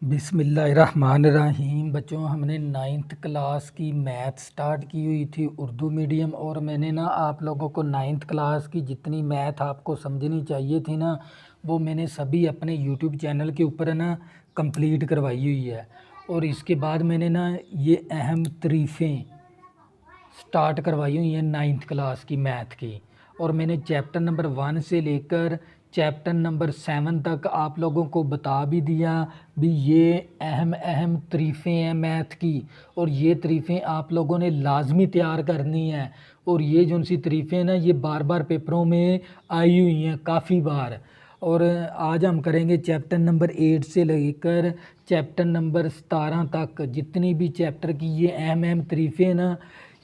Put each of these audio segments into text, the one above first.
बिस्मिल्लाहिर्रहमानिर्रहीम। बच्चों, हमने नाइन्थ क्लास की मैथ स्टार्ट की हुई थी उर्दू मीडियम, और मैंने ना आप लोगों को नाइन्थ क्लास की जितनी मैथ आपको समझनी चाहिए थी ना, वो मैंने सभी अपने यूट्यूब चैनल के ऊपर ना कंप्लीट करवाई हुई है। और इसके बाद मैंने ना ये अहम तरीफ़ें स्टार्ट करवाई हुई हैं नाइन्थ क्लास की मैथ की। और मैंने चैप्टर नंबर 1 से लेकर चैप्टर नंबर 7 तक आप लोगों को बता भी दिया भी ये अहम अहम तरीफ़ें हैं मैथ की, और ये तरीफ़ें आप लोगों ने लाजमी तैयार करनी है। और ये जो सी तरीफ़ें ना, ये बार बार पेपरों में आई हुई हैं काफ़ी बार। और आज हम करेंगे चैप्टर नंबर 8 से लेकर चैप्टर नंबर 17 तक जितनी भी चैप्टर की ये अहम अहम तरीफ़ें ना,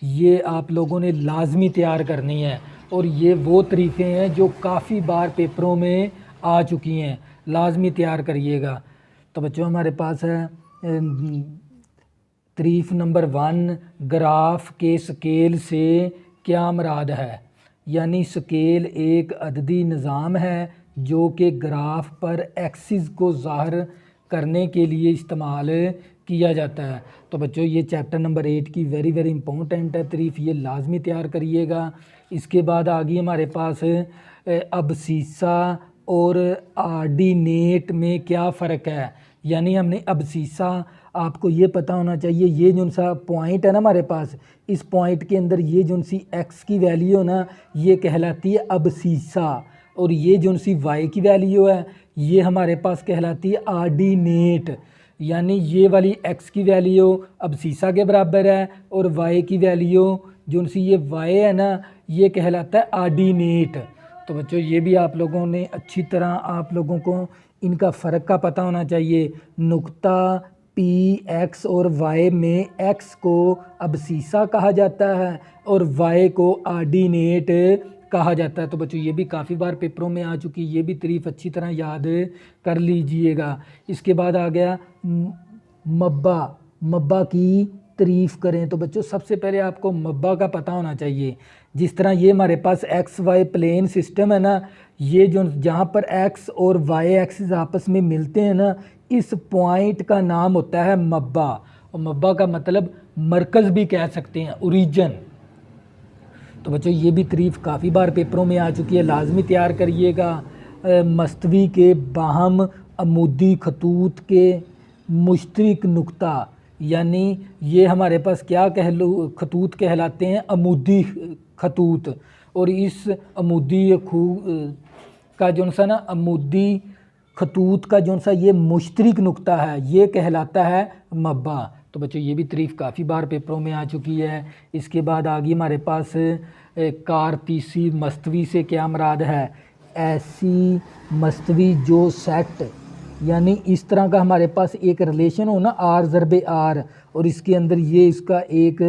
ये आप लोगों ने लाजमी तैयार करनी है। और ये वो तरीफ़ें हैं जो काफ़ी बार पेपरों में आ चुकी हैं, लाजमी तैयार करिएगा। तो बच्चों, हमारे पास है तरीफ़ नंबर 1, ग्राफ के स्केल से क्या मुराद है। यानी स्केल एक अददी निज़ाम है जो कि ग्राफ पर एक्सिस को ज़ाहिर करने के लिए इस्तेमाल किया जाता है। तो बच्चों, ये चैप्टर नंबर 8 की वेरी वेरी इंपॉर्टेंट है तरीफ़, ये लाजमी तैयार करिएगा। इसके बाद आ गई हमारे पास अबसीसा और आर्डिनेट में क्या फ़र्क है। यानी हमने अबसीसा, आपको ये पता होना चाहिए, ये जो सा पॉइंट है ना हमारे पास, इस पॉइंट के अंदर ये जो सी एक्स की वैल्यू ना, ये कहलाती है अबसीसा। और ये जो सी वाई की वैल्यू है, ये हमारे पास कहलाती है आर्डिनेट। यानी ये वाली एक्स की वैल्यू अबसीसा के बराबर है, और वाई की वैल्यू जो सी ये वाई है ना, ये कहलाता है आर्डिनेट। तो बच्चों, ये भी आप लोगों ने अच्छी तरह, आप लोगों को इनका फ़र्क का पता होना चाहिए। नुक्ता पी एक्स और वाई में एक्स को अबसीसा कहा जाता है और वाई को आर्डिनेट कहा जाता है। तो बच्चों, ये भी काफ़ी बार पेपरों में आ चुकी, ये भी तरीफ़ अच्छी तरह याद कर लीजिएगा। इसके बाद आ गया मब्बा। मब्बा की तरीफ़ करें। तो बच्चों, सबसे पहले आपको मब्बा का पता होना चाहिए। जिस तरह ये हमारे पास एक्स वाई प्लेन सिस्टम है ना, ये जो जहाँ पर एक्स और वाई एक्सिस आपस में मिलते हैं ना, इस पॉइंट का नाम होता है मब्बा। और मब्बा का मतलब मरकज़ भी कह सकते हैं, ओरिजिन। तो बच्चों, ये भी तरीफ़ काफ़ी बार पेपरों में आ चुकी है, लाजमी तैयार करिएगा। मस्तवी के बाहम अमूदी खतूत के मुश्तरक नुक्ता। यानी ये हमारे पास क्या खतूत कहलाते हैं, अमूदी खतूत। और इस अमूदी का जो सा ना, अमूदी खतूत का जो सा ये मुश्तरक नुक्ता है, ये कहलाता है मब्बा। तो बच्चों, ये भी तरीफ़ काफ़ी बार पेपरों में आ चुकी है। इसके बाद आ गई हमारे पास कारतीसी मस्तवी से क्या मुराद है। ऐसी मस्तवी जो सेट, यानी इस तरह का हमारे पास एक रिलेशन हो ना, आर ज़रबे आर, और इसके अंदर ये इसका एक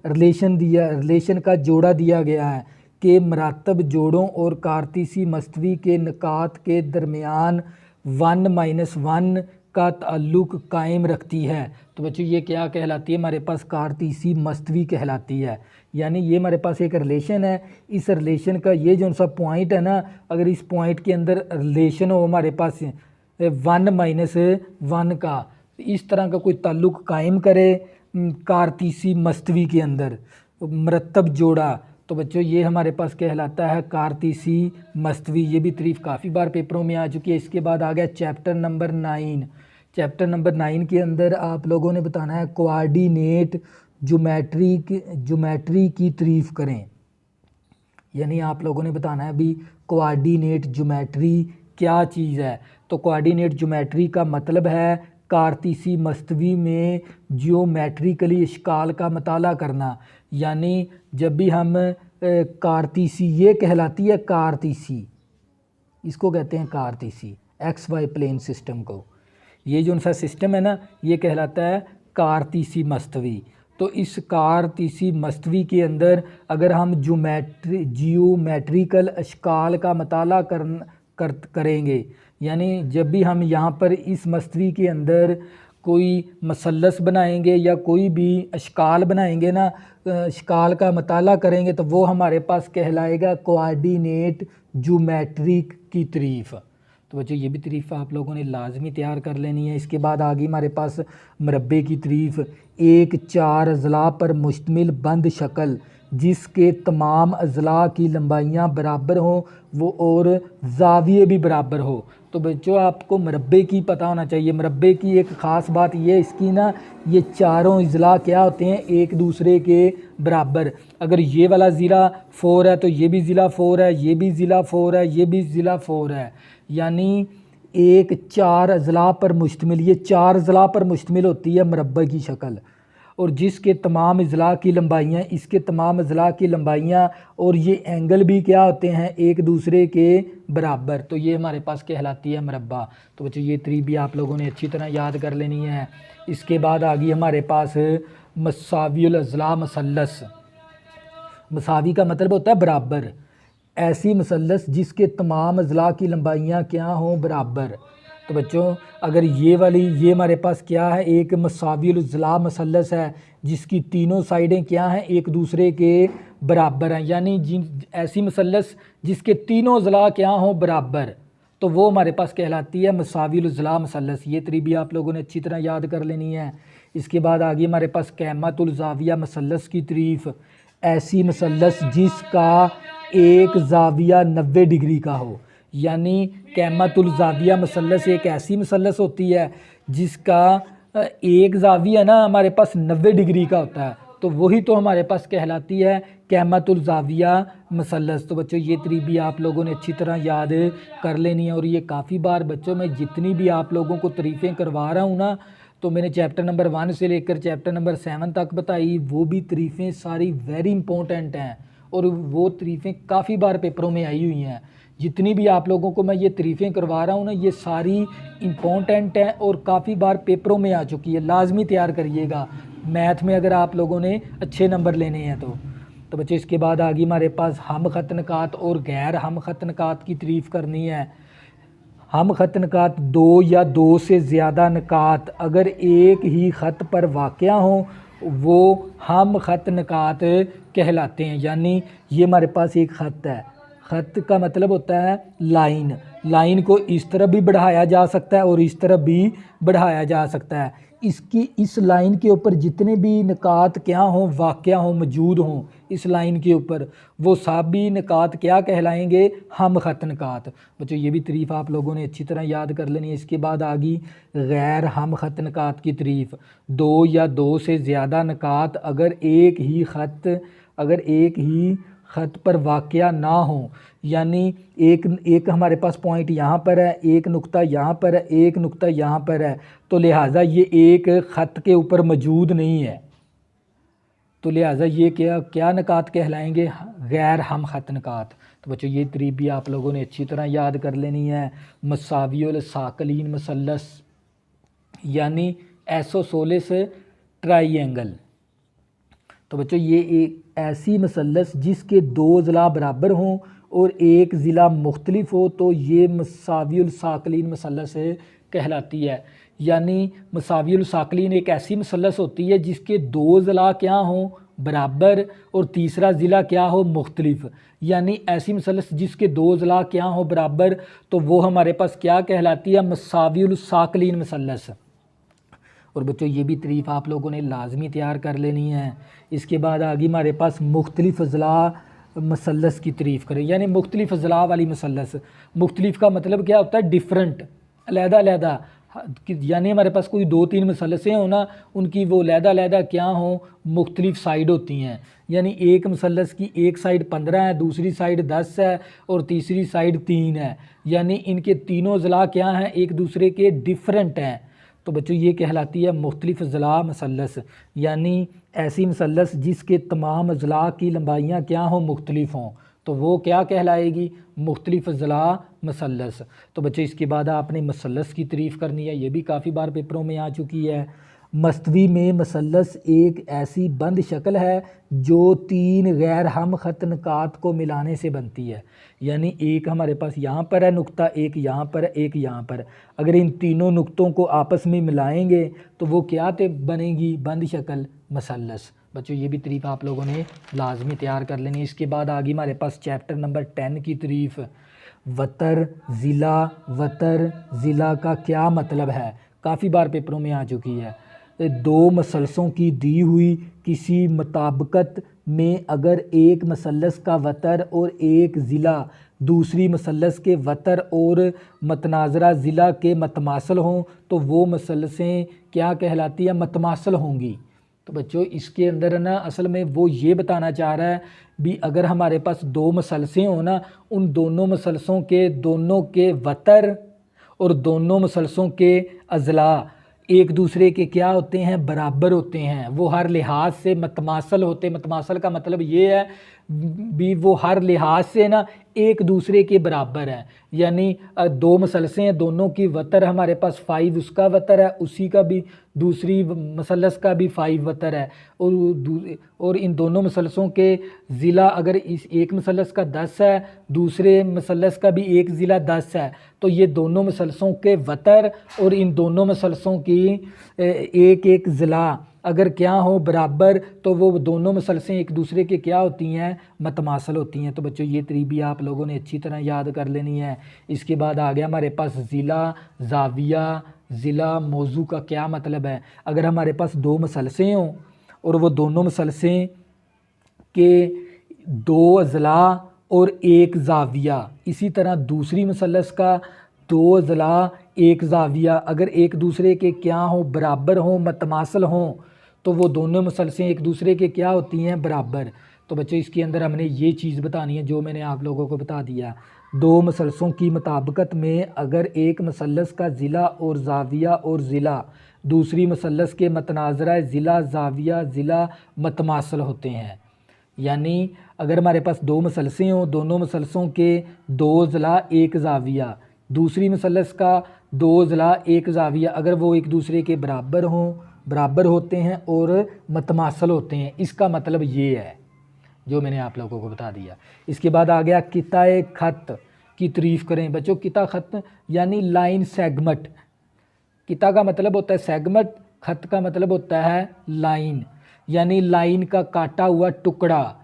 रिलेशन का जोड़ा दिया गया है कि मरातब जोड़ों और कारतीसी मस्तवी के निकात के दरमियान 1 - 1 का ताल्लुक़ कायम रखती है। तो बच्चों, ये क्या कहलाती है, हमारे पास कारतीसी मस्तवी कहलाती है। यानी ये हमारे पास एक रिलेशन है, इस रिलेशन का ये जो सा पॉइंट है ना, अगर इस पॉइंट के अंदर रिलेशन हो हमारे पास 1 - 1 का, इस तरह का कोई ताल्लुक़ कायम करे कारतीसी मस्तवी के अंदर, मरतब जोड़ा, तो बच्चों ये हमारे पास कहलाता है कारतीसी मस्तवी। ये भी तरीफ़ काफ़ी बार पेपरों में आ चुकी है। इसके बाद आ गया चैप्टर नंबर 9। चैप्टर नंबर 9 के अंदर आप लोगों ने बताना है कोऑर्डिनेट ज्योमेट्री की तरीफ़ करें। यानी आप लोगों ने बताना है भी कोऑर्डिनेट ज्योमेट्री क्या चीज़ है। तो कोऑर्डिनेट ज्योमेट्री का मतलब है कारतीसी मस्तवी में जियोमेट्रिकली इश्काल का मताला करना। यानी जब भी हम कारतीसी, ये कहलाती है कारतीसी, इसको कहते हैं कारतीसी, एक्स वाई प्लेन सिस्टम को, ये जो सा सिस्टम है ना, ये कहलाता है कारतीसी मस्तवी। तो इस कारतीसी मस्तवी के अंदर अगर हम जियोमेट्रिकल इश्काल का मताला करेंगे, यानी जब भी हम यहाँ पर इस मस्तवी के अंदर कोई मसल्लस बनाएंगे या कोई भी इश्काल बनाएंगे ना, इश्काल का मताला करेंगे, तो वो हमारे पास कहलाएगा कोऑर्डिनेट ज्योमेट्री की तरीफ़। तो बच्चों ये भी तारीफ़ आप लोगों ने लाजमी तैयार कर लेनी है। इसके बाद आ गई हमारे पास मरबे की तारीफ़। एक 4 अज़ला पर मुश्तमिल बंद शक्ल जिसके तमाम अज़ला की लंबाइयाँ बराबर हों वो और ज़ाविये भी बराबर हो। तो बच्चों आपको मरबे की पता होना चाहिए। मरबे की एक ख़ास बात ये इसकी ना, ये चारों अज़ला क्या होते हैं, एक दूसरे के बराबर। अगर ये वाला ज़िला 4 है तो ये भी ज़िला 4 है, ये भी ज़िला 4 है, ये भी ज़िला 4 है। यानी एक 4 अज़ला पर मुश्तमिल, ये 4 अज़ला पर मुश्तमिल होती है मरबे की शक्ल, और जिसके तमाम अज़ला की लंबाइयाँ, इसके तमाम अज़ला की लंबाइयाँ और ये एंगल भी क्या होते हैं, एक दूसरे के बराबर। तो ये हमारे पास कहलाती है मरबा। तो बच्चों ये त्रि भी आप लोगों ने अच्छी तरह याद कर लेनी है। इसके बाद आ गई हमारे पास मसावियुल अज़ला मसल्लस। मसावी का मतलब होता है बराबर। ऐसी मसल्लस जिसके तमाम अज़ला की लंबाइयाँ क्या हों, बराबर। तो बच्चों अगर ये वाली, ये हमारे पास क्या है, एक मसावियुल अज़ला मसल्लस है जिसकी तीनों साइडें क्या हैं, एक दूसरे के बराबर हैं। यानी जिन ऐसी मसल्लस जिसके तीनों अज़ला क्या हों, बराबर, तो वो हमारे पास कहलाती है मसावियुल अज़ला मसल्लस। ये त्रि भी आप लोगों ने अच्छी तरह याद कर लेनी है। इसके बाद आ गई हमारे पास कैमतुल ज़ाविया मसल्लस की तारीफ़। ऐसी मसल्लस जिसका एक ज़ाविया 90 डिग्री का हो। यानी कैमतुल ज़ाविया मसल्लस एक ऐसी मसल्लस होती है जिसका एक ज़ाविया ना हमारे पास 90 डिग्री का होता है, तो वही तो हमारे पास कहलाती है कैमतुल ज़ाविया मसल्लस। तो बच्चों ये त्रि भी आप लोगों ने अच्छी तरह याद कर लेनी है। और ये काफ़ी बार बच्चों मैं जितनी भी आप लोगों को तारीफ़ें करवा रहा हूँ ना, तो मैंने चैप्टर नंबर 1 से लेकर चैप्टर नंबर 7 तक बताई, वो भी तारीफ़ें सारी वेरी इंपॉर्टेंट हैं और वो तारीफ़ें काफ़ी बार पेपरों में आई हुई हैं। जितनी भी आप लोगों को मैं ये तारीफ़ें करवा रहा हूँ ना, ये सारी इम्पोर्टेंट हैं और काफ़ी बार पेपरों में आ चुकी है। लाजमी तैयार करिएगा मैथ में अगर आप लोगों ने अच्छे नंबर लेने हैं तो बच्चे इसके बाद आ गई हमारे पास हम ख़त नकात और गैर हम ख़त नकात की तारीफ़ करनी है। हम ख़त नकात 2 या 2 से ज़्यादा नकात अगर एक ही ख़त पर वाक़या हों वो हम ख़त नकात कहलाते हैं। यानी ये हमारे पास एक ख़त है, ख़त का मतलब होता है लाइन। लाइन को इस तरफ भी बढ़ाया जा सकता है और इस तरफ भी बढ़ाया जा सकता है। इसकी इस लाइन के ऊपर जितने भी निकात क्या हों, वाक़या हों, मौजूद हों इस लाइन के ऊपर, वो सभी निकात क्या कहलाएंगे, हम ख़त निकात। बच्चों ये भी तारीफ़ आप लोगों ने अच्छी तरह याद कर लेनी है। इसके बाद आ गई गैर हम ख़त निकात की तारीफ़। 2 या 2 से ज़्यादा निकात अगर एक ही ख़त पर वाक़या ना हो, यानी एक हमारे पास पॉइंट यहाँ पर है, एक नुक्ता यहाँ पर है, एक नुक्ता यहाँ पर है, तो लिहाजा ये एक ख़त के ऊपर मौजूद नहीं है, तो लिहाजा ये क्या निकात कहलाएंगे, गैर हम ख़त निकात। तो बच्चों ये तारीफ़ भी आप लोगों ने अच्छी तरह याद कर लेनी है। मसावियुल साकलीन मसल्लस यानी एसोसोलिस ट्राइएंगल। तो बच्चों ये एक ऐसी मसल्लस जिसके 2 अज़ला बराबर हों और एक ज़िला मुख्तलिफ हो, तो ये मसावियुल साकलीन मसल्लस कहलाती है। यानी मसावियुल साकलीन एक ऐसी मसल्लस होती है जिसके 2 अज़ला क्या हों, बराबर, और तीसरा ज़िला क्या हो, मुख्तलिफ। यानी ऐसी मसल्लस जिसके 2 अज़ला क्या हो, बराबर, तो वो हमारे पास क्या कहलाती है, मसावियुल साकलीन मसल्लस। और बच्चों ये भी तारीफ़ आप लोगों ने लाजमी तैयार कर लेनी है। इसके बाद आ गई हमारे पास मुख्तलिफ अज़ला मसल्लस की तारीफ़ करें, यानी मुख्तलिफ अज़ला वाली मसल्लस। मुख्तलिफ का मतलब क्या होता है, डिफरेंट, अलहदा, यानी हमारे पास कोई 2-3 मसल्लसें हो ना, उनकी वो अलहदा क्या हो, मुख्तलिफ साइड होती हैं। यानी एक मसल्लस की एक साइड 15 है, दूसरी साइड 10 है और तीसरी साइड 3 है, यानी इनके तीनों अज़ला क्या हैं, एक दूसरे के डिफरेंट हैं। तो बच्चों ये कहलाती है मुख्तलिफ अज़ला मसल्लस। यानी ऐसी मसल्लस जिसके तमाम अज़ला की लंबाइयाँ क्या हों, मुख्तलिफ हों, तो वो क्या कहलाएगी, मुख्तलिफ अज़ला मसल्लस। तो बच्चों इसके बाद आपने मसल्लस की तारीफ़ करनी है, ये भी काफ़ी बार पेपरों में आ चुकी है। मस्तवी में मसल्लस एक ऐसी बंद शक्ल है जो 3 गैर हम ख़त निकात को मिलाने से बनती है। यानी एक हमारे पास यहाँ पर है नुक्ता, एक यहाँ पर है, एक यहाँ पर। अगर इन तीनों नुक्तों को आपस में मिलाएंगे तो वो क्या बनेगी, बंद शक्ल, मसल्लस। बच्चों ये भी तारीफ़ आप लोगों ने लाजमी तैयार कर लेनी है। इसके बाद आ गई हमारे पास चैप्टर नंबर 10 की तारीफ़। वतर ज़िला का क्या मतलब है, काफ़ी बार पेपरों में आ चुकी है। दो मसलसों की दी हुई किसी मुताबिकत में अगर एक मसलस का वतर और एक ज़िला दूसरी मसलस के वतर और मतनाज़रा ज़िला के मतमासल हों तो वो मसलसें क्या कहलाती है, मतमासल होंगी। तो बच्चों इसके अंदर ना असल में वो ये बताना चाह रहा है भी अगर हमारे पास दो मसलसें हो ना, उन दोनों मसलसों के दोनों के वतर और दोनों मसलसों के अज़ला एक दूसरे के क्या होते हैं, बराबर होते हैं। वो हर लिहाज से मतमासल होते, मतमासल का मतलब ये है भी वो हर लिहाज से ना एक दूसरे के बराबर है। यानी दो मसलसें हैं, दोनों की वतर हमारे पास 5 उसका वतर है, उसी का भी दूसरी मसलस का भी 5 वतर है। और इन दोनों मसलसों के ज़िला अगर इस एक मसलस का 10 है, दूसरे मसलस का भी एक ज़िला 10 है, तो ये दोनों मसलसों के वतर और इन दोनों मसलसों की एक एक ज़िला अगर क्या हो बराबर, तो वो दोनों मसलसें एक दूसरे के क्या होती हैं, मतमासल होती हैं। तो बच्चों ये तरीबी आप लोगों ने अच्छी तरह याद कर लेनी है। इसके बाद आ गया हमारे पास ज़िला, ज़ाविया, ज़िला, मौजू का क्या मतलब है। अगर हमारे पास दो मसलसें हों और वो दोनों मसलसें के दो अज़ला और एक ज़ाविया, इसी तरह दूसरी मसलस का दो अज़ला एक ज़ाविया अगर एक दूसरे के क्या हो, बराबर हों, मतमासल हों, तो वो दोनों मसलसें एक दूसरे के क्या होती हैं, बराबर। तो बच्चों इसके अंदर हमने ये चीज़ बतानी है जो मैंने आप लोगों को बता दिया। दो मसलसों की मुताबिकत में अगर एक मसलस का ज़िला और ज़ाविया और ज़िला दूसरी मसलस के मतनाज़रा ज़िला, ज़ाविया, ज़िला मतमासल होते हैं। यानी अगर हमारे पास दो मसलसें हों, दोनों मसलसों के दो ज़िला एक ज़ाविया, दूसरी मसलस का दो ज़िला एक ज़ाविया अगर वो एक दूसरे के बराबर हों, बराबर होते हैं और मतमासल होते हैं, इसका मतलब ये है जो मैंने आप लोगों को बता दिया। इसके बाद आ गया किताए खत की तारीफ़ करें। बच्चों किता खत यानी लाइन सेगमेंट। किता का मतलब होता है सेगमेंट, खत का मतलब होता है लाइन, यानी लाइन का काटा हुआ टुकड़ा।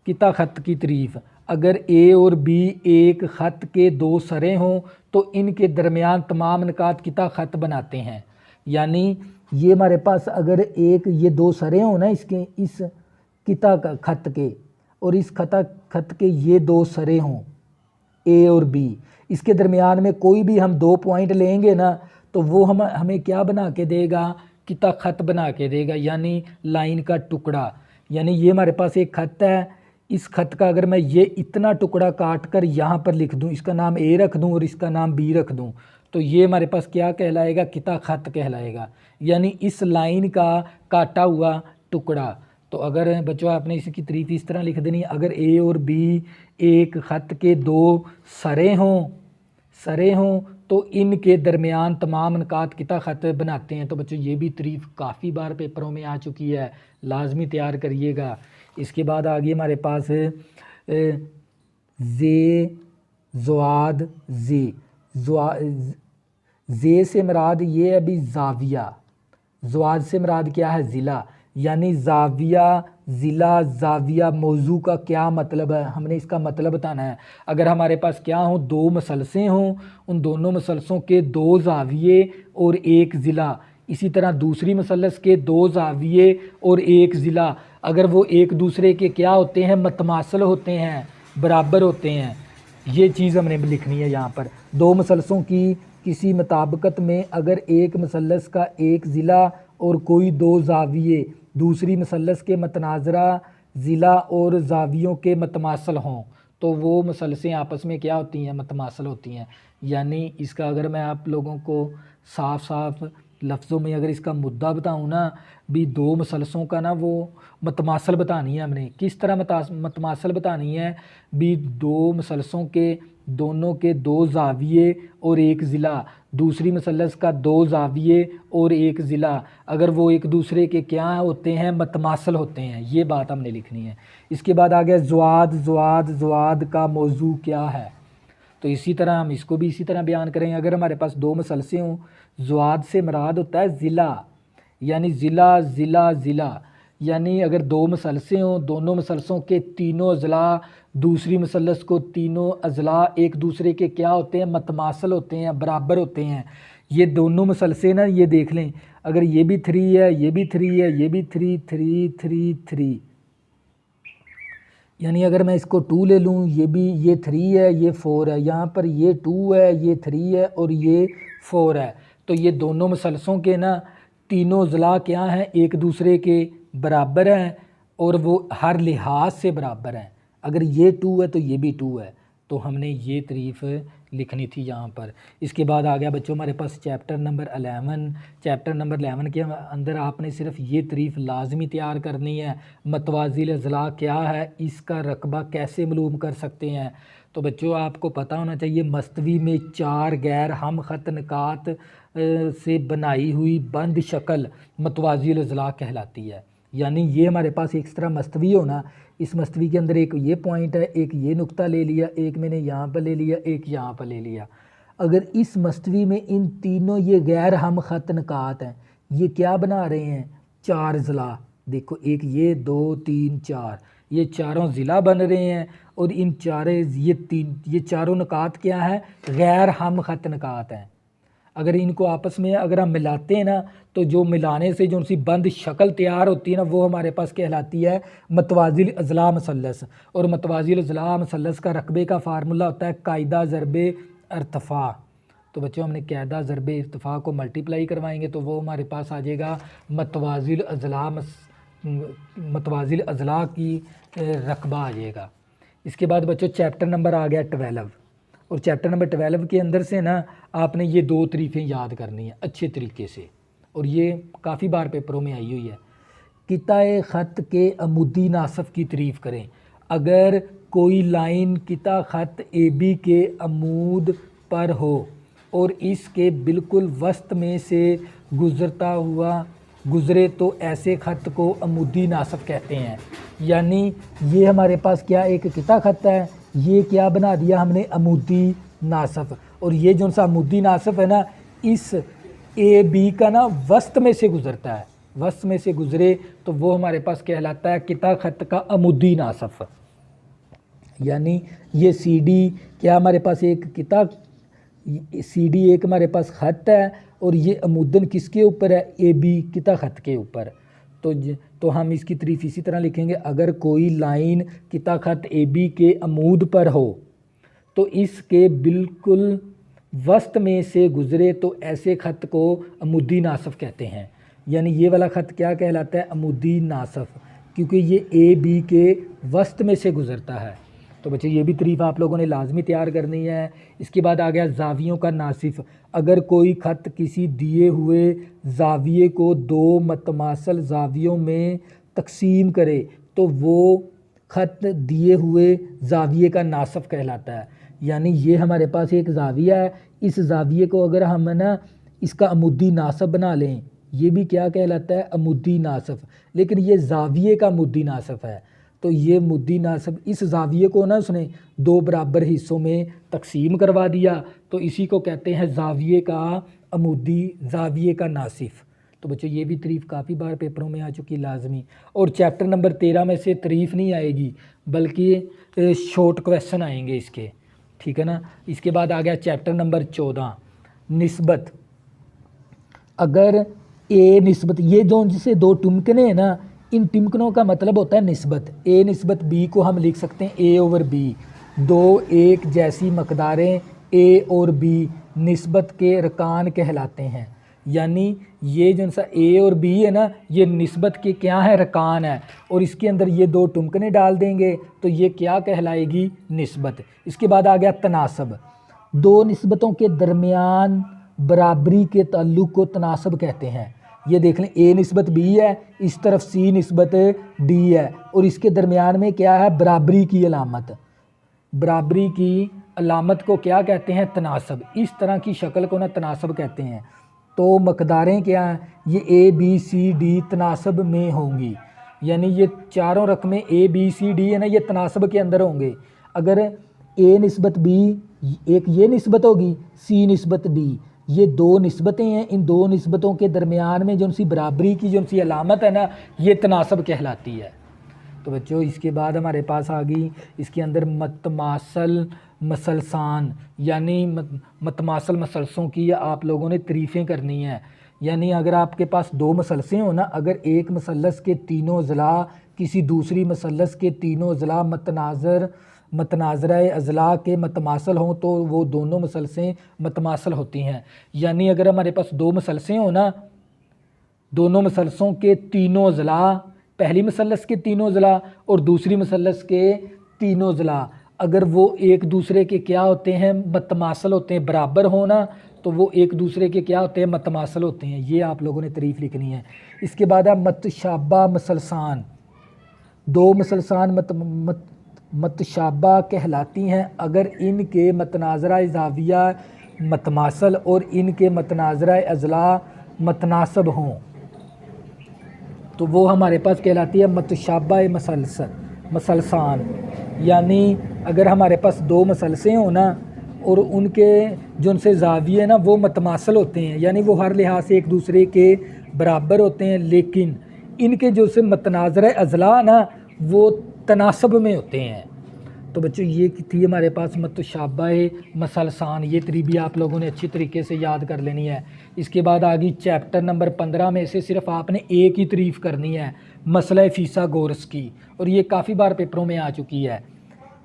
किता खत की तारीफ़, अगर ए और बी एक ख़त के दो सरे हों तो इनके दरमियान तमाम निकात किता खत बनाते हैं। यानी ये हमारे पास अगर एक ये दो सरे हों ना इसके, इस किता खत के और इस खत के ये दो सरे हों ए और बी, इसके दरमियान में कोई भी हम दो पॉइंट लेंगे ना तो वो हमें क्या बना के देगा, किता खत बना के देगा, यानी लाइन का टुकड़ा। यानी ये हमारे पास एक खत है, इस खत का अगर मैं ये इतना टुकड़ा काट कर यहाँ पर लिख दूँ, इसका नाम ए रख दूँ और इसका नाम बी रख दूँ, तो ये हमारे पास क्या कहलाएगा, किता खत कहलाएगा, यानी इस लाइन का काटा हुआ टुकड़ा। तो अगर बच्चों आपने इसकी तारीफ़ इस तरह लिख देनी, अगर ए और बी एक ख़त के दो सरे हों तो इनके दरमियान तमाम निकात किता ख़त बनाते हैं। तो बच्चों ये भी तारीफ़ काफ़ी बार पेपरों में आ चुकी है, लाजमी तैयार करिएगा। इसके बाद आ गई हमारे पास जे, ज़वाद, जे से मुराद ये है भी ज़ाविया, ज़वाद से मुराद क्या है, ज़िला। यानी ज़ाविया, ज़िला, ज़ाविया मौजू का क्या मतलब है, हमने इसका मतलब बताना है। अगर हमारे पास क्या हो, दो मसलसें हों, उन दोनों मसलसों के दो ज़ाविये और एक ज़िला, इसी तरह दूसरी मसलस के दो ज़ाविये और एक ज़िला अगर वो एक दूसरे के क्या होते हैं, मतमासल होते हैं, बराबर होते हैं, ये चीज़ हमने लिखनी है यहाँ पर। दो मसलसों की किसी मुताबिकत में अगर एक मसलस का एक ज़िला और कोई दो ज़ाविये दूसरी मसलस के मतनाज़रा ज़िला और ज़ावियों के मतमासल हों तो वो मसलसें आपस में क्या होती हैं, मतमासल होती हैं। यानी इसका अगर मैं आप लोगों को साफ साफ लफ्ज़ों में अगर इसका मुद्दा बताऊँ ना, भी दो मसलसों का ना वो मतमासल बतानी है हमने। किस तरह मतमासल बतानी है, भी दो मसलसों के दोनों के दो ज़ाविये और एक ज़िला, दूसरी मसलस का दो ज़ाविये और एक ज़िला अगर वो एक दूसरे के क्या होते हैं, मतमासल होते हैं, ये बात हमने लिखनी है। इसके बाद आ गया ज़वाद का मौजू क्या है। तो इसी तरह हम इसको भी इसी तरह बयान करेंगे। अगर हमारे पास दो मसलसे हों, ज़वाद से मुराद होता है ज़िला, यानी ज़िला, यानी अगर दो मसलसें हों, दोनों मसलसों के तीनों अज़ला दूसरी मसलस को तीनों अज़ला एक दूसरे के क्या होते हैं, मतमासल होते हैं, बराबर होते हैं। ये दोनों मसलसें ना, ये देख लें, अगर ये भी 3 है, ये भी 3 है, ये भी 3 3 3 3, यानी अगर मैं इसको 2 ले लूँ, ये 3 है, ये 4 है, यहाँ पर ये 2 है, ये 3 है और ये 4 है। तो ये दोनों मसलसों के ना तीनों अज़ला क्या हैं, एक दूसरे के बराबर हैं और वो हर लिहाज से बराबर हैं। अगर ये 2 है तो ये भी 2 है, तो हमने ये तारीफ़ लिखनी थी यहाँ पर। इसके बाद आ गया बच्चों हमारे पास चैप्टर नंबर 11। चैप्टर नंबर 11 के अंदर आपने सिर्फ ये तारीफ़ लाजमी तैयार करनी है, मतवाज़िल अज़ला क्या है, इसका रकबा कैसे मालूम कर सकते हैं। तो बच्चों आपको पता होना चाहिए मस्तवी में 4 गैर हम ख़त निकात से बनाई हुई बंद शक्ल मतवाज़िल अज़ला कहलाती है। यानी ये हमारे पास एक तरह मस्तवी होना, इस मस्तवी के अंदर एक ये पॉइंट है, एक ये नुक्ता ले लिया, एक मैंने यहाँ पर ले लिया, एक यहाँ पर ले लिया। अगर इस मस्तवी में इन तीनों ये गैर हम ख़त निकात हैं, ये क्या बना रहे हैं, 4 ज़िला। देखो एक ये 2 3 4, ये चारों ज़िला बन रहे हैं और इन ये चारों निकात क्या है, गैर हम ख़त निकात हैं। अगर इनको आपस में अगर हम मिलाते हैं ना, तो जो मिलाने से जो उनकी बंद शक्ल तैयार होती है ना, वो हमारे पास कहलाती है मतवाज़िल अज़ला मसलस। और मतवाज़िल अज़ला मसलस का रकबे का फार्मूला होता है कायदा ज़रबे इर्तिफ़ा। तो बच्चों हमने कायदा ज़रबे इर्तिफ़ा को मल्टीप्लाई करवाएंगे तो वो हमारे पास आ जाएगा मतवाज़िल अज़ला की रकबा आ जाएगा। इसके बाद बच्चों चैप्टर नंबर आ गया 12, और चैप्टर नंबर 12 के अंदर से ना आपने ये 2 तारीफ़ें याद करनी है अच्छे तरीके से, और ये काफ़ी बार पेपरों में आई हुई है। किताए ख़त के अमुदी नासफ़ की तारीफ़ करें। अगर कोई लाइन किता ख़त AB के अमूद पर हो और इसके बिल्कुल वस्त में से गुज़रे तो ऐसे ख़त को अमुदी नासफ़ कहते हैं। यानी ये हमारे पास क्या एक किता ख़त है, ये क्या बना दिया हमने अमुदी नासफ़, और ये जो सा अमुदी नासफ़ है ना, इस AB का ना वस्त में से गुज़रता है, वस्त में से गुज़रे तो वो हमारे पास कहलाता है किता ख़त का अमुदी नासफ़। यानी ये CD क्या हमारे पास एक किता, CD एक हमारे पास ख़त है और ये अमुदन किसके ऊपर है, AB किता ख़त के ऊपर। तो हम इसकी तारीफ़ इसी तरह लिखेंगे, अगर कोई लाइन किता ख़त AB के अमूद पर हो तो इसके बिल्कुल वस्त में से गुज़रे तो ऐसे ख़त को अमुदी नासफ़ कहते हैं। यानी ये वाला ख़त क्या कहलाता है, अमुदी नासफ़, क्योंकि ये AB के वस्त में से गुज़रता है। तो बच्चे ये भी तारीफ़ आप लोगों ने लाजमी तैयार करनी है। इसके बाद आ गया ज़ावियों का नासिफ़। अगर कोई ख़त किसी दिए हुए ज़ाविये को 2 मतमासल ज़ावियों में तकसीम करे तो वो ख़त दिए हुए ज़ाविये का नासफ़ कहलाता है। यानी ये हमारे पास एक ज़ाविया है, इस ज़ाविये को अगर हम ना इसका अमुदी नासफ़ बना लें, ये भी क्या कहलाता है, अमुदी नासफ़। लेकिन ये ज़ाविये का मुद्दी नासफ़ है, तो ये मुद्दी नासफ़ इस ज़ाविये को ना उसने 2 बराबर हिस्सों में तकसीम करवा दिया, तो इसी को कहते हैं ज़ाविये का अमुदी, ज़ाविये का नासिफ़। तो बच्चों ये भी तारीफ़ काफ़ी बार पेपरों में आ चुकी लाजमी। और चैप्टर नंबर 13 में से तारीफ़ नहीं आएगी बल्कि शॉर्ट क्वेश्चन आएंगे इसके, ठीक है ना। इसके बाद आ गया चैप्टर नंबर 14 निस्बत। अगर A निस्बत, ये जो जिसे 2 टिमकने हैं ना, इन टिमकनों का मतलब होता है निस्बत। A निस्बत B को हम लिख सकते हैं A/B। 2 एक जैसी मकदारें A और B निस्बत के रकान कहलाते हैं। यानी ये जो सा A और B है ना, ये निस्बत के क्या है, रकान है, और इसके अंदर ये 2 टुमकने डाल देंगे तो ये क्या कहलाएगी, निस्बत। इसके बाद आ गया तनासब। 2 निस्बतों के दरमियान बराबरी के ताल्लुक़ को तनासब कहते हैं। ये देख लें, A निस्बत B है, इस तरफ C निस्बत D है, और इसके दरमियान में क्या है, बराबरी की अलामत। बराबरी की अलामत को क्या कहते हैं, तनासब। इस तरह की शक्ल को ना तनासब कहते हैं। तो मकदारें क्या हैं, ये A B C D तनासब में होंगी। यानी ये चारों रकमें A B C D है ना, ये तनासब के अंदर होंगे। अगर A निस्बत B, एक ये निस्बत होगी, C निस्बत D, ये दो निस्बतें हैं, इन दो निस्बतों के दरमियान में जो सी बराबरी की जो सी अलामत है ना, ये तनासब कहलाती है। तो बच्चों इसके बाद हमारे पास आ गई इसके अंदर मतमासल मसलसान, यानी मतमासल मसलसों की आप लोगों ने तरीफ़ें करनी है। यानी अगर आपके पास दो मसलसें हो ना, अगर एक मसलस के तीनों अज़ला किसी दूसरी मसलस के तीनों अज़ला मतनाज़रा अज़ला के मतमासल हों तो वो दोनों मसलसें मतमासल होती हैं। यानी अगर हमारे पास दो मसलसें हो ना, दोनों मसलसों के तीनों अज़ला, पहली मसलस के तीनों अज़ला और दूसरी मसलस के तीनों अज़ला, अगर वो एक दूसरे के क्या होते हैं, मतमासल होते हैं, बराबर हो ना, तो वो एक दूसरे के क्या होते हैं, मतमासल होते हैं। ये आप लोगों ने तरीफ़ लिखनी है। इसके बाद आप मतशाबा मसलसान, दो मसलसान मतशाबा कहलाती हैं अगर इनके मतनाज़रा ज़ाविया मतमासल और इनके मतनाज़रा अज़ला मतनासब हों, तो वो हमारे पास कहलाती है मतशाबा मसलसान। यानी अगर हमारे पास दो मसलसे हो ना और उनके जो उनसे ज़ाविये ना वो मतमासल होते हैं, यानी वो हर लिहाज से एक दूसरे के बराबर होते हैं, लेकिन इनके जो से मतनाज़रा अज़ला ना वो तनासब में होते हैं। तो बच्चों ये थी हमारे पास मतशाबा मसलसान। ये भी आप लोगों ने अच्छी तरीके से याद कर लेनी है। इसके बाद आ गई चैप्टर नंबर 15 में से सिर्फ आपने एक ही तारीफ़ करनी है, मसला फीसागोरस की, और ये काफ़ी बार पेपरों में आ चुकी है।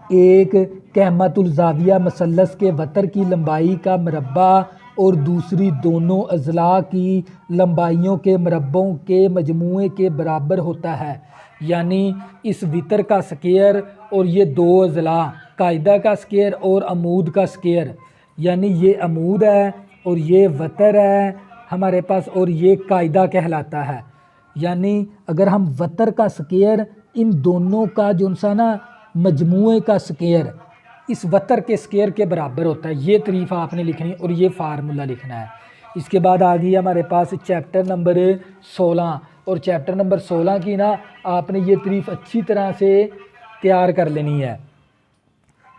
एक कहमतुल ज़ाविया मसलस के वतर की लंबाई का मरबा और दूसरी दोनों अज़ला की लंबाइयों के मरबों के मजमूए के बराबर होता है। यानी इस वितर का स्केयर और ये दो अज़ला, कायदा का स्केयर और अमूद का स्केयर, यानी ये अमूद है और ये वतर है हमारे पास और ये कायदा कहलाता है। यानी अगर हम वतर का स्केयर, इन दोनों का जो सा ना मजमूए का स्केयर इस वतर के स्केयर के बराबर होता है। ये तरीफ़ आपने लिखनी और ये फार्मूला लिखना है। इसके बाद आ गई हमारे पास चैप्टर नंबर 16, और चैप्टर नंबर 16 की ना आपने ये तरीफ़ अच्छी तरह से तैयार कर लेनी है।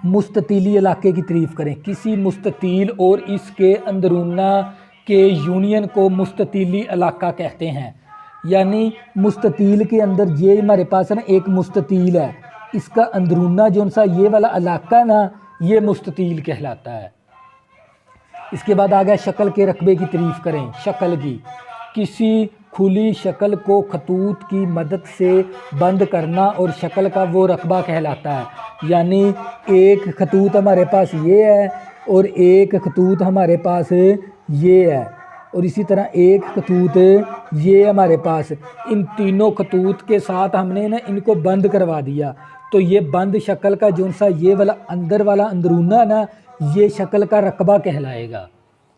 मुस्ततीली इलाके की तरीफ़ करें। किसी मुस्ततील और इसके अंदरूना के यूनियन को मुस्ततीली इलाका कहते हैं। यानी मुस्ततील के अंदर ये हमारे पास है ना एक मुस्ततील है, इसका अंदरूना जो सा ये वाला इलाका ना ये मुस्ततील कहलाता है। इसके बाद आ गया शक्ल के रकबे की तारीफ़ करें। शक्ल की, किसी खुली शक्ल को खतूत की मदद से बंद करना और शक्ल का वो रकबा कहलाता है। यानी एक खतूत हमारे पास ये है और एक खतूत हमारे पास ये है और इसी तरह एक खतूत ये हमारे पास, इन तीनों खतूत के साथ हमने ना इनको बंद करवा दिया, तो ये बंद शक्ल का जो सा ये वाला अंदर वाला अंदरूना ना ये शक्ल का रकबा कहलाएगा।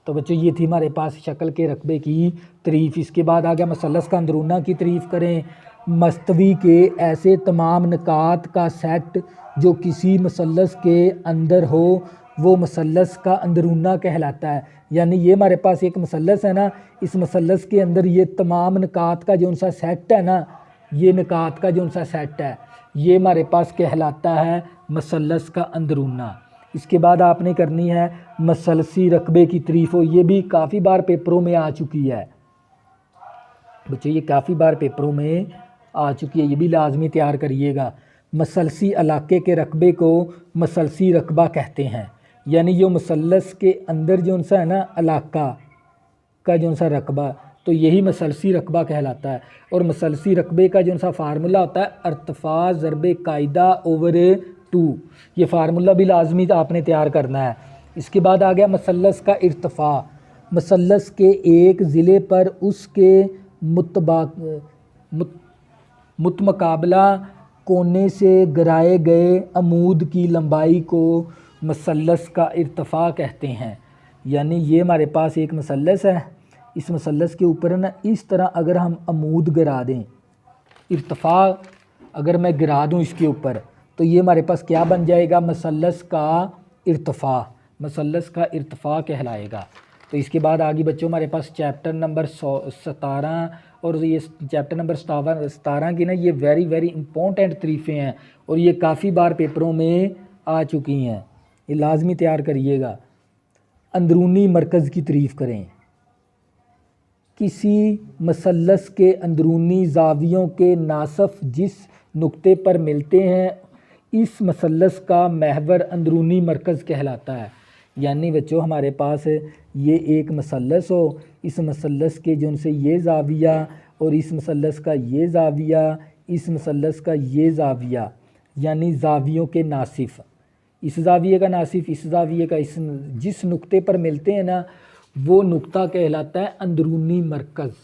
तो बच्चों ये थी हमारे पास शक्ल के रकबे की तारीफ़। इसके बाद आ गया मसलस का अंदरूना की तारीफ़ करें। मस्तवी के ऐसे तमाम निकात का सेट जो किसी मसलस के अंदर हो वो मसलस का अंदरूना कहलाता है। यानी ये हमारे पास एक मसलस है ना, इस मसलस के अंदर ये तमाम निकात का जो सा सेट है ना, ये निकात का जो सा सेट है ये हमारे पास कहलाता है मसलस का अंदरूना। इसके बाद आपने करनी है मसलसी रकबे की तारीफ़। ये भी काफ़ी बार पेपरों में आ चुकी है बच्चों, ये काफ़ी बार पेपरों में आ चुकी है, ये भी लाजमी तैयार करिएगा। मसलसी इलाके के रकबे को मसलसी रकबा कहते हैं। यानी जो मसलस के अंदर जो सा है ना इलाका का जो सा रकबा, तो यही मसलसी रकबा कहलाता है। और मसलसी रकबे का जो सा फार्मूला होता है अर्तफ़ा ज़रबे कायदा ओवर 2। ये फार्मूला भी लाजमी आपने तैयार करना है। इसके बाद आ गया मसलस का इर्तफ़ा। मसलस के एक ज़िले पर उसके मुतमकाबला कोने से गिराए गए अमूद की लंबाई को मसलस का इर्तफ़ा कहते हैं। यानी ये हमारे पास एक मसलस है, इस मसलस के ऊपर ना इस तरह अगर हम अमूद गिरा दें, इर्तफ़ा अगर मैं गिरा दूं इसके ऊपर, तो ये हमारे पास क्या बन जाएगा, मसलस का इर्तफ़ा, मसलस का इर्तफ़ा कहलाएगा। तो इसके बाद आगे बच्चों हमारे पास चैप्टर नंबर 17, और ये चैप्टर नंबर 17 की ना ये वेरी इंपॉर्टेंट तारीफ़ें हैं और ये काफ़ी बार पेपरों में आ चुकी हैं, ये लाजमी तैयार करिएगा। अंदरूनी मरकज़ की तारीफ़ करें। किसी मसल्लस के अंदरूनी ज़ावियों के नासफ जिस नुक्ते पर मिलते हैं, इस मसल्लस का महवर अंदरूनी मरकज़ कहलाता है। यानी बच्चों हमारे पास ये एक मसल्लस हो, इस मसल्लस के जो उनसे ये ज़ाविया और इस मसल्लस का ये ज़ाविया, इस मसल्लस का ये ज़ाविया, यानी ज़ावियों के नासिफ, इस ज़ाविये का नासिफ, इस ज़ाविये का, इस जिस नुक्ते पर मिलते हैं ना, वो नुक्ता कहलाता है अंदरूनी मरकज़।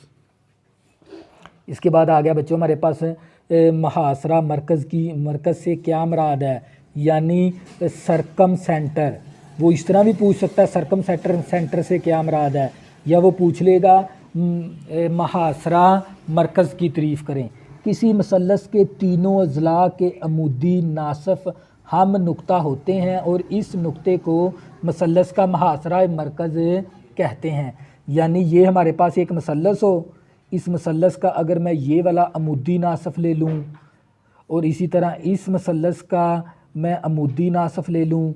इसके बाद आ गया बच्चों हमारे पास मुहासरा मरकज़ से क्या मुराद है, यानी सरकम सेंटर। वो इस तरह भी पूछ सकता है सरकम सेंटर से क्या मुराद है, या वो पूछ लेगा मुहासरा मरकज़ की तारीफ़ करें। किसी मसल्लस के तीनों अज़ला के अमूदी नासफ हम नुक्ता होते हैं और इस नुक्ते को मसल्लस का मुहासरा मरकज़ कहते हैं। यानी ये हमारे पास एक मसल्लस हो, इस मसल्लस का अगर मैं ये वाला अमूदी नासफ ले लूँ और इसी तरह इस मसल्लस का मैं अमूदी नासफ ले लूँ,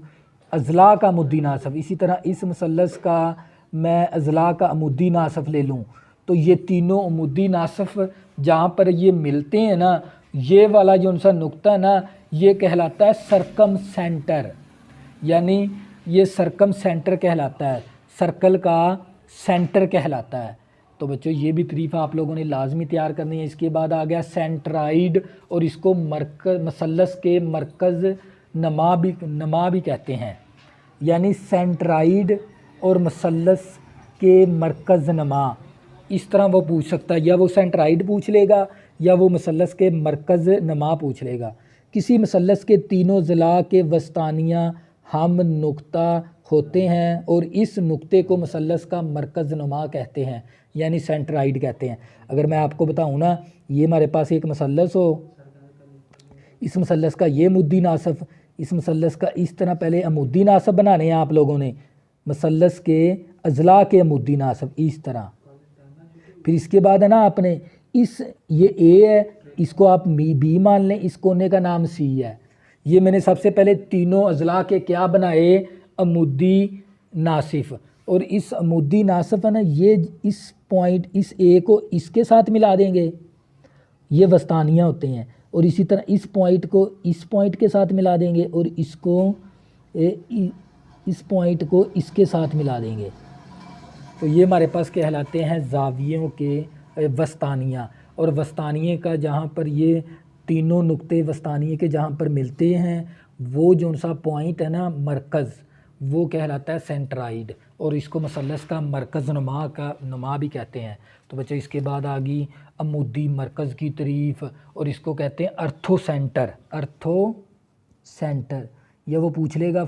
अज़ला का अमूदी नासफ, इसी तरह इस मसल्लस का मैं अज़ला का अमूदी नासफ ले लूँ, तो ये तीनों अमूदी नासफ जहाँ पर ये मिलते हैं ना, ये वाला जो उनका नुक्ता है ना, ये कहलाता है सरकम सेंटर। यानी ये सरकम सेंटर कहलाता है, सर्कल का सेंटर कहलाता है। तो बच्चों ये भी तारीफ़ आप लोगों ने लाजमी तैयार करनी है। इसके बाद आ गया सेंट्राइड, और इसको मसल्लस के मरकज़ नमा भी कहते हैं। यानी सेंट्राइड और मसल्लस के मरकज़ नमा, इस तरह वो पूछ सकता है, या वो सेंट्राइड पूछ लेगा या वो मसल्लस के मरकज़ नमा पूछ लेगा। किसी मसल्लस के तीनों ज़िला के वस्तानिया हम नुक्ता होते हैं और इस नुक्ते को मसल्लस का मरकज़ नुमा कहते हैं, यानी सेंट्राइड कहते हैं। अगर मैं आपको बताऊं ना, ये हमारे पास एक मसल्लस हो, इस मसल्लस का ये अमूदी नासफ, इस मसल्लस का इस तरह पहले अमूदी नासफ बनाने हैं आप लोगों ने, मसल्लस के अज़ला के अमूदी नासफ इस तरह। फिर इसके बाद है ना आपने ये ए है, इसको आप बी मान लें, इस कोने का नाम सी है। ये मैंने सबसे पहले तीनों अज़ला के क्या बनाए, अमूदी नासिफ, और इस अमूदी नासिफ है ना, ये इस पॉइंट इस ए को इसके साथ मिला देंगे, ये वस्तानियाँ होते हैं, और इसी तरह इस पॉइंट को इस पॉइंट के साथ मिला देंगे और इसको इस पॉइंट को इसके साथ मिला देंगे। तो ये हमारे पास कहलाते हैं ज़ावियों के वस्तानिया। और वस्तानिए का जहाँ पर ये तीनों नुक्ते वस्तानिए के जहाँ पर मिलते हैं, वो जो सा पॉइंट है ना मरकज़, वो कहलाता है सेंट्राइड, और इसको मसल्लस का मरकज़ नुमा भी कहते हैं। तो बच्चों इसके बाद आ गई अमूदी मरकज़ की तारीफ़, और इसको कहते हैं अर्थो सेंटर। या वो पूछ लेगा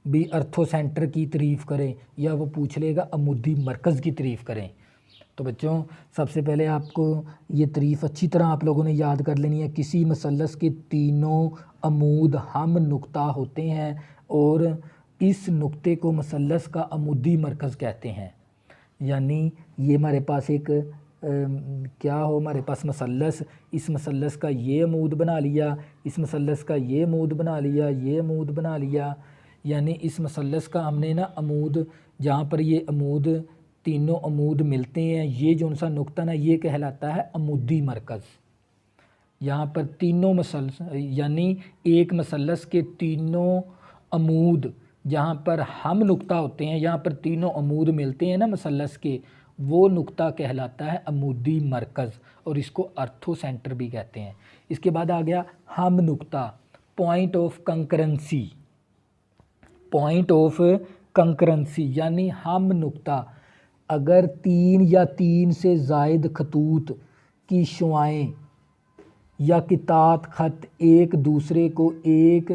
भी अर्थो सेंटर की तारीफ़ करें, या वो पूछ लेगा अमूदी मरकज़ की तारीफ़ करें। तो बच्चों सबसे पहले आपको ये तारीफ़ अच्छी तरह आप लोगों ने याद कर लेनी है। किसी मसल्लस के तीनों अमूद हम नुक्ता होते हैं और इस नुक्ते को मसल्लस का अमूदी मरकज़ कहते हैं। यानी ये हमारे पास एक क्या हो, हमारे पास मसल्लस, इस मसल्लस का ये अमूद बना लिया, इस मसल्लस का ये अमूद बना लिया, ये अमूद बना लिया। यानी इस मसल्लस का हमने ना अमूद, जहाँ पर ये अमूद तीनों अमूद मिलते हैं, ये जो सा नुक्ता ना, ये कहलाता है अमूदी मरकज़। यहाँ पर तीनों मसल्लस, यानी एक मसल्लस के तीनों अमूद जहाँ पर हम नुक्ता होते हैं, यहाँ पर तीनों अमूद मिलते हैं ना मसल्लस के, वो नुक्ता कहलाता है अमूदी मरकज़, और इसको अर्थो सेंटर भी कहते हैं। इसके बाद आ गया हम नुक्ता, पॉइंट ऑफ कंकरेंसी, यानी हम नुक्ता अगर तीन या तीन से ज़ायद खतूत की शुआएं या कितात ख़त एक दूसरे को एक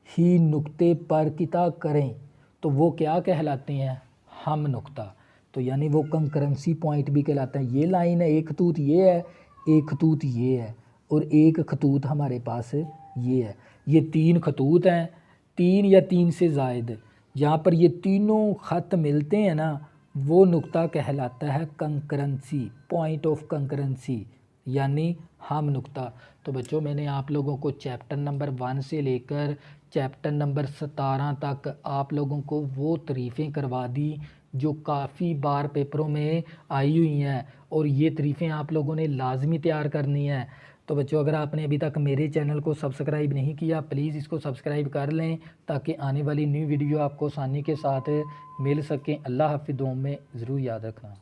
ही नुक्ते पर किता करें, तो वो क्या कहलाते हैं, हम नुक्ता। तो यानी वो कंकरेंसी पॉइंट भी कहलाता है। ये लाइन है, एक खतूत ये है, एक खतूत ये है, और एक खतूत हमारे पास ये है। ये तीन खतूत हैं, तीन या तीन से ज़ायद, जहाँ पर ये तीनों ख़त मिलते हैं ना, वो नुक्ता कहलाता है कंकरेंसी, पॉइंट ऑफ कंकरेंसी, यानी हम नुक्ता। तो बच्चों मैंने आप लोगों को चैप्टर नंबर 1 से लेकर चैप्टर नंबर 17 तक आप लोगों को वो तरीफ़ें करवा दी जो काफ़ी बार पेपरों में आई हुई हैं, और ये तरीफ़ें आप लोगों ने लाजमी तैयार करनी है। तो बच्चों, अगर आपने अभी तक मेरे चैनल को सब्सक्राइब नहीं किया, प्लीज़ इसको सब्सक्राइब कर लें ताकि आने वाली न्यू वीडियो आपको आसानी के साथ मिल सकें। अल्लाह हाफ़िज़, दुआ में ज़रूर याद रखना।